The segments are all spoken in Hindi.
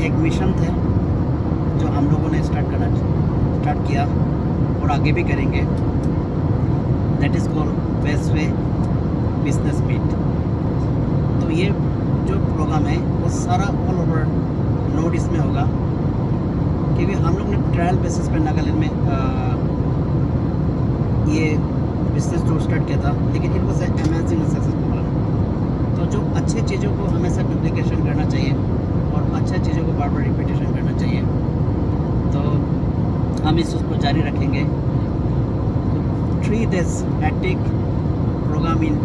एक मिशन थे जो हम लोगों ने स्टार्ट किया और आगे भी करेंगे। That is called Bestway business meet. तो ये जो प्रोग्राम है वो सारा ऑल ओवर नॉर्थ ईस्ट में होगा, क्योंकि हम लोग ने ट्रायल बेसिस पे नागालैंड में ये बिजनेस जो स्टार्ट किया था, लेकिन इट वॉज अमेजिंग सक्सेसफुल। तो जो अच्छे चीज़ों को हमेशा डुप्लीकेशन करना चाहिए और अच्छे चीज़ों को बार बार रिपीटेशन करना चाहिए। तो हम इस उसको जारी रखेंगे। 3 days hectic program in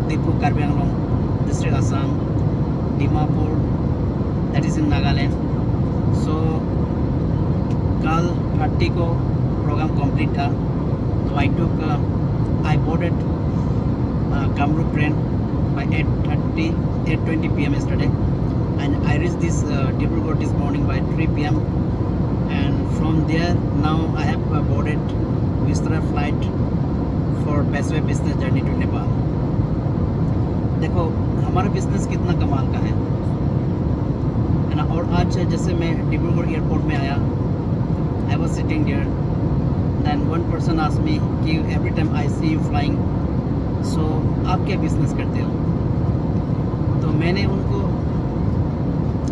Tipu, Karbi Anglong district, Assam, Dimapur, that is in Nagaland. So कल 30 को प्रोग्राम कंप्लीट था। तो I boarded Kamrup train by 8:20 p.m. yesterday, and I reached this Dibrugarh this morning by 3 p.m. and from there now I have boarded Vistara flight for Bestway business journey to Nepal। देखो हमारा बिजनेस कितना कमाल का है ना। और आज जैसे मैं डिब्रूगढ़ एयरपोर्ट में आया, I was sitting there, then one person asked me कि every time I see you flying, so आप क्या बिजनेस करते हो? तो मैंने उनको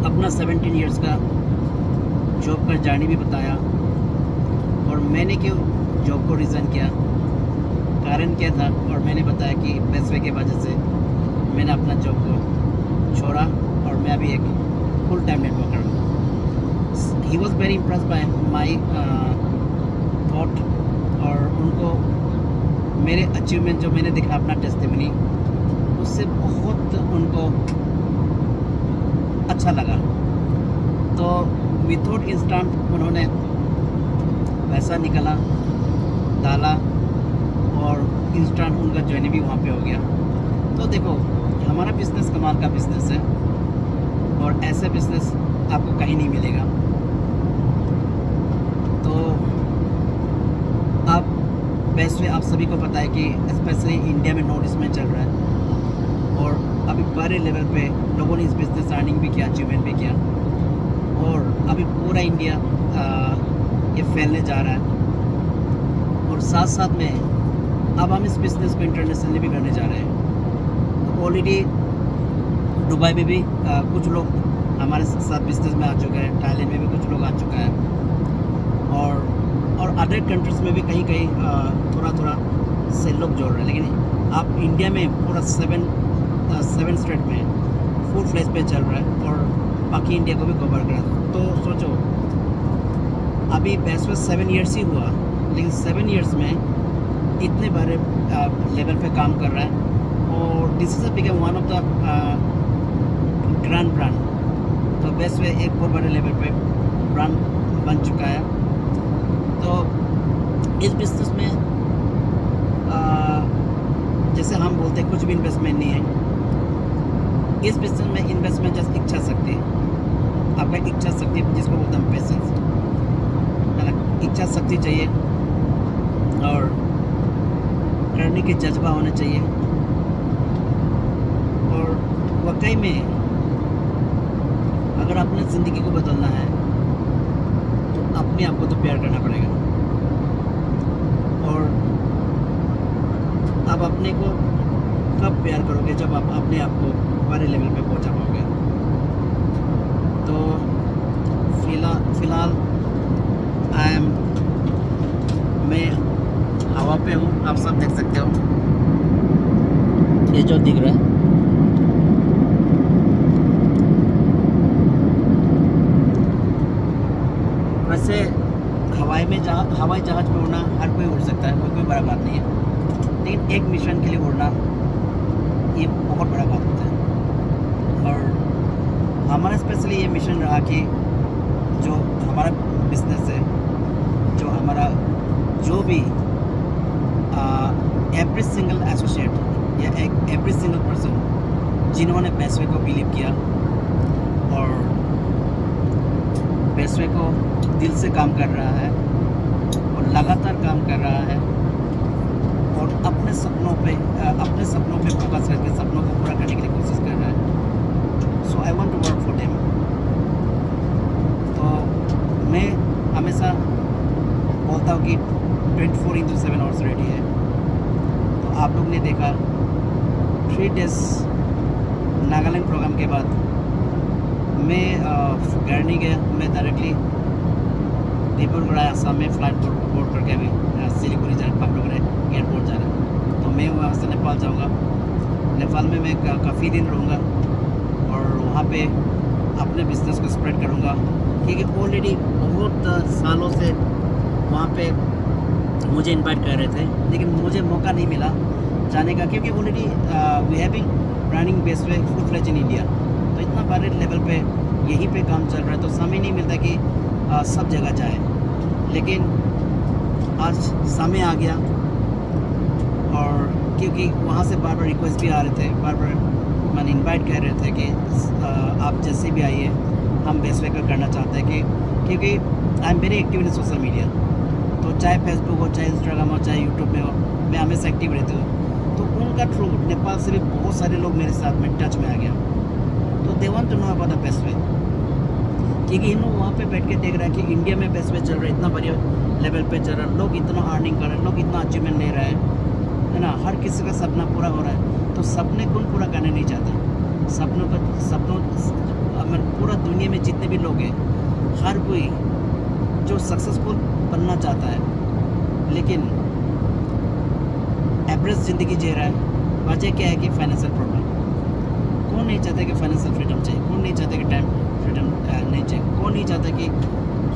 अपना 17 इयर्स का जॉब का जर्नी भी बताया और मैंने क्यों जॉब को रिज़ाइन किया, कारण क्या था, और मैंने बताया कि बेस्टवे के वजह से मैंने अपना जॉब को छोड़ा और मैं अभी एक फुल टाइम नेटवर्कर हूँ। He was very impress by my thought, और उनको मेरे अचीवमेंट जो मैंने दिखा अपना टेस्टिमनी, उससे बहुत उनको अच्छा लगा। तो विदाउट इंस्टेंट उन्होंने पैसा निकाला, डाला और इंस्टेंट उनका ज्वाइन भी वहाँ पे हो गया। तो देखो हमारा बिज़नेस कमाल का बिज़नेस है और ऐसा बिज़नेस आपको कहीं नहीं मिलेगा। तो आप बेस्टवे आप सभी को पता है कि स्पेशली इंडिया में नॉर्थ ईस्ट में चल रहा है और अभी बड़े लेवल पे लोगों ने इस बिज़नेस अर्निंग भी किया, अचीवमेंट भी किया और अभी पूरा इंडिया ये फैलने जा रहा है। और साथ साथ में अब हम इस बिज़नेस को इंटरनेशनली भी करने जा रहे हैं। ऑलरेडी दुबई में भी कुछ लोग हमारे साथ बिजनेस में आ चुके हैं, थाईलैंड में भी कुछ लोग आ चुका है और अदर कंट्रीज़ में भी कहीं थोड़ा से लोग जोड़ रहे हैं। लेकिन आप इंडिया में पूरा 7 स्टेट में फुल फ्लेज पे चल रहा है और बाकी इंडिया को भी कवर कर रहा है। तो सोचो अभी बेस्टवे 7 ईयर्स ही हुआ, लेकिन 7 ईयर्स में इतने बड़े लेवल पे काम कर रहा है और this is become one of the grand brand. तो बेस्टवे एक बहुत बड़े लेवल पे ब्रांड बन चुका है। तो इस बिज़नेस में जैसे हम बोलते हैं कुछ भी इन्वेस्टमेंट नहीं है। इस बिज़नेस में इन्वेस्टमेंट जस्ट इच्छा शक्ति, आपका इच्छा शक्ति जिसको बोलते हैं पेशेंस, है ना। इच्छा शक्ति चाहिए और करने की जज्बा होना चाहिए और वाकई में अगर अपने ज़िंदगी को बदलना है तो अपने आप को तो प्यार करना पड़ेगा। और आप अपने को कब प्यार करोगे? जब आप अपने आप को बड़े लेवल पे पहुंचा पाओगे। तो फ़िलहाल मैं हवा पे हूँ, आप सब देख सकते हो ये जो दिख रहा है। वैसे हवाई जहाज़ में उड़ना हर कोई उड़ सकता है, कोई बड़ा बात नहीं है, लेकिन एक मिशन के लिए उड़ना ये बहुत बड़ा बात होता है। और हमारा स्पेशली ये मिशन रहा कि जो हमारा बिजनेस है, जो भी एवरी सिंगल एसोसिएट या एवरी सिंगल पर्सन जिन्होंने बेस्टवे को बिलीव किया और बेस्टवे को दिल से काम कर रहा है और लगातार काम कर रहा है और अपने सपनों पे फोकस करके सपनों को पूरा करने के लिए कोशिश कर रहा है। So I want to work for them. मैं हमेशा बोलता हूँ कि 24/7 आवर्स रेडी है। तो आप लोग ने देखा 3 डेज़ नागालैंड प्रोग्राम के बाद मैं घर नहीं गया, मैं डायरेक्टली त्रिपुरा आसाम में फ़्लाइट बोर्ड करके अभी सिलीगुड़ी जा पकड़ोगरे एयरपोर्ट जा रहा है। तो मैं वहाँ से नेपाल जाऊँगा। नेपाल में मैं काफ़ी दिन रहूँगा और वहाँ पे अपने बिज़नेस को स्प्रेड करूँगा, क्योंकि ऑलरेडी बहुत सालों से वहाँ पे मुझे इनवाइट कर रहे थे, लेकिन मुझे मौका नहीं मिला जाने का, क्योंकि already we having running Bestway full fledge in India. तो इतना बड़े लेवल पे यहीं पे काम चल रहा है, तो समय नहीं मिलता कि सब जगह जाए। लेकिन आज समय आ गया, और क्योंकि वहाँ से बार बार रिक्वेस्ट भी आ रहे थे, बार बार मैंने इनवाइट कर रहे थे कि आप जैसे भी आइए, हम बेस्ट वे करना चाहते हैं, कि क्योंकि I am very active in social media. तो चाहे फेसबुक हो, चाहे इंस्टाग्राम हो, चाहे यूट्यूब में हो, मैं हमेशा एक्टिव रहती हूँ। तो उनका थ्रू नेपाल से भी बहुत सारे लोग मेरे साथ में टच में आ गया। तो they want to know about the best way, क्योंकि इन लोग वहाँ पे बैठ के देख रहा है कि इंडिया में बेस्ट वे चल रहा है, इतना बढ़िया लेवल पे चल रहा है, लोग इतना अर्निंग कर रहे हैं, लोग इतना अचीवमेंट ले रहे हैं, है ना। हर किसी का सपना पूरा हो रहा है। तो सपने कौन पूरा करने नहीं चाहते? सपनों पूरा दुनिया में जितने भी लोग हैं, हर कोई जो सक्सेसफुल बनना चाहता है, लेकिन एवरेज ज़िंदगी जी रहा है। वजह क्या है कि फाइनेंशियल प्रॉब्लम। कौन नहीं चाहता कि फाइनेंशियल फ्रीडम चाहिए? कौन नहीं चाहता कि टाइम फ्रीडम नहीं चाहिए? कौन नहीं चाहता कि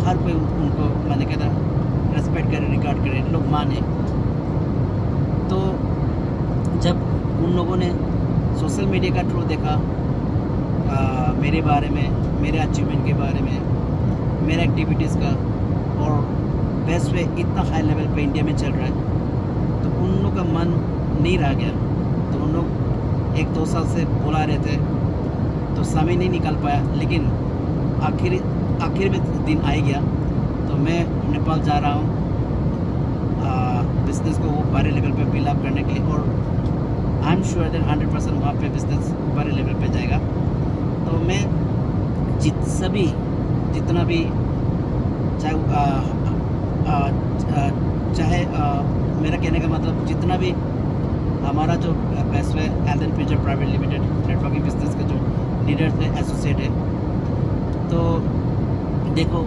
हर कोई उनको, मैंने कहता, रेस्पेक्ट करे, रिगार्ड करे, लोग माने? तो जब उन लोगों ने सोशल मीडिया का थ्रू देखा मेरे बारे में, मेरे अचीवमेंट के बारे में, मेरे एक्टिविटीज़ का, और बेस्ट वे इतना हाई लेवल पे इंडिया में चल रहा है, तो उन लोगों का मन नहीं रह गया। तो उन लोग 1-2 साल से बुला रहे थे, तो समय नहीं निकाल पाया, लेकिन आखिर में दिन आ गया। तो मैं नेपाल जा रहा हूँ बिज़नेस को वो बड़े लेवल पे बिल्ड अप करने के लिए, और आई एम श्योर दैट 100% वहाँ पे बिज़नेस बड़े लेवल पे जाएगा। तो मैं जितना भी चाहे मेरा कहने का मतलब, जितना भी हमारा जो best way health and future private limited networking business का जो लीडर थे, एसोसिएट है, तो देखो,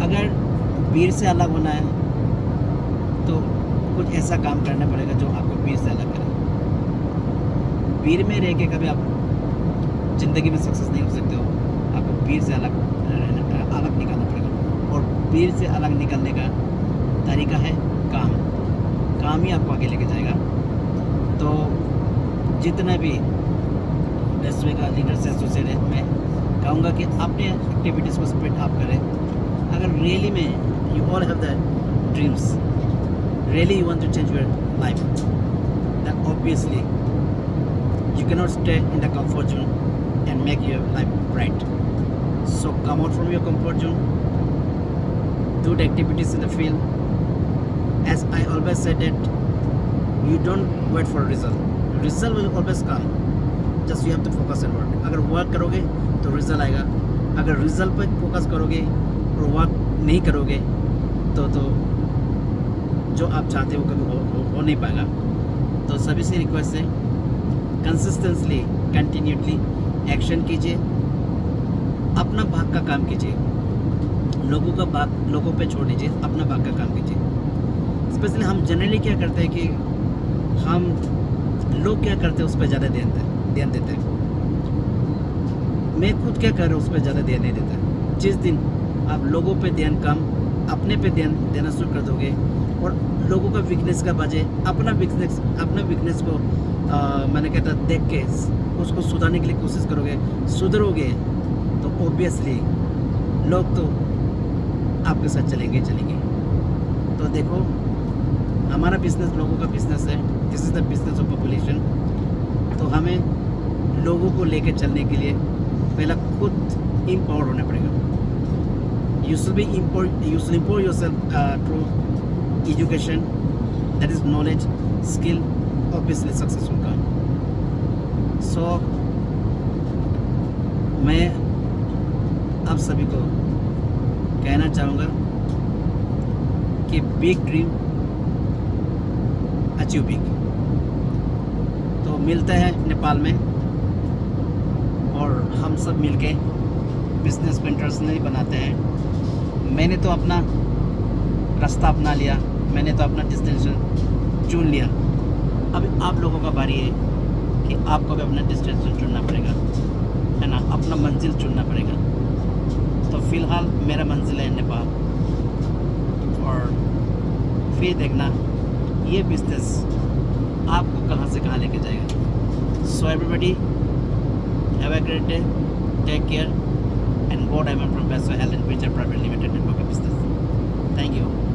अगर भीड़ से अलग होना है तो कुछ ऐसा काम करना पड़ेगा जो आपको भीड़ से अलग करे। भीड़ में रह के कभी आप ज़िंदगी में सक्सेस नहीं हो सकते हो। आपको भीड़ से अलग निकालना पड़ेगा, और भीड़ से अलग निकलने का तरीका है काम ही आपको आगे लेके जाएगा। तो जितने भी बेस्ट वे का लीडर से एसोसिएट है, मैं कहूँगा कि अपने एक्टिविटीज़ को स्प्रेड अप करें। अगर रियली में you all have the dreams, really you want to change your life, then obviously you cannot stay in the comfort zone and make your life bright. So come out from your comfort zone, do the activities in the field. As I always said that you don't wait for a result will always come, just you have to focus on work. अगर वर्क करोगे तो रिजल्ट आएगा, अगर रिजल्ट पर फोकस करोगे और वर्क नहीं करोगे तो जो आप चाहते हो कभी हो नहीं पाएगा। तो सभी से रिक्वेस्ट है, कंसिस्टेंटली, कंटिन्यूसली एक्शन कीजिए, अपना भाग का काम कीजिए, लोगों पे छोड़ दीजिए, अपना भाग का काम कीजिए। स्पेशली हम जनरली क्या करते हैं कि हम लोग क्या करते हैं उस पर ज़्यादा ध्यान देते हैं। मैं खुद क्या कर रहा हूँ उस पर ज़्यादा ध्यान नहीं देता। जिस दिन आप लोगों पे ध्यान कम, अपने पे ध्यान देना शुरू कर दोगे, और लोगों का वीकनेस का बजाय अपना वीकनेस को मैंने कहता देख के उसको सुधारने के लिए कोशिश करोगे, सुधरोगे, तो ऑब्वियसली लोग तो आपके साथ चलेंगे। तो देखो, हमारा बिजनेस लोगों का बिजनेस है, this is the business of population. तो हमें लोगों को लेकर चलने के लिए पहला खुद इम्पावर होना पड़ेगा। You should empower yourself through education, that is knowledge, skill, obviously successful काम। So मैं आप सभी को कहना चाहूँगा कि बिग ड्रीम अचीव बिग। तो मिलते हैं नेपाल में और हम सब मिलके बिजनेस को इंटरनेशनली बनाते हैं। मैंने तो अपना रास्ता अपना लिया, मैंने तो अपना डेस्टिनेशन चुन लिया। अब आप लोगों का बारी है कि आपको भी अपना डेस्टिनेशन चुनना पड़ेगा, है ना, अपना मंजिल चुनना पड़ेगा। तो फ़िलहाल मेरा मंजिल है नेपाल, और फिर देखना ये बिजनेस आपको कहाँ से कहाँ लेके जाएगा। So everybody have a great day, take care, and God, I am from Best Health and Future Private Limited Network of Business. Thank you.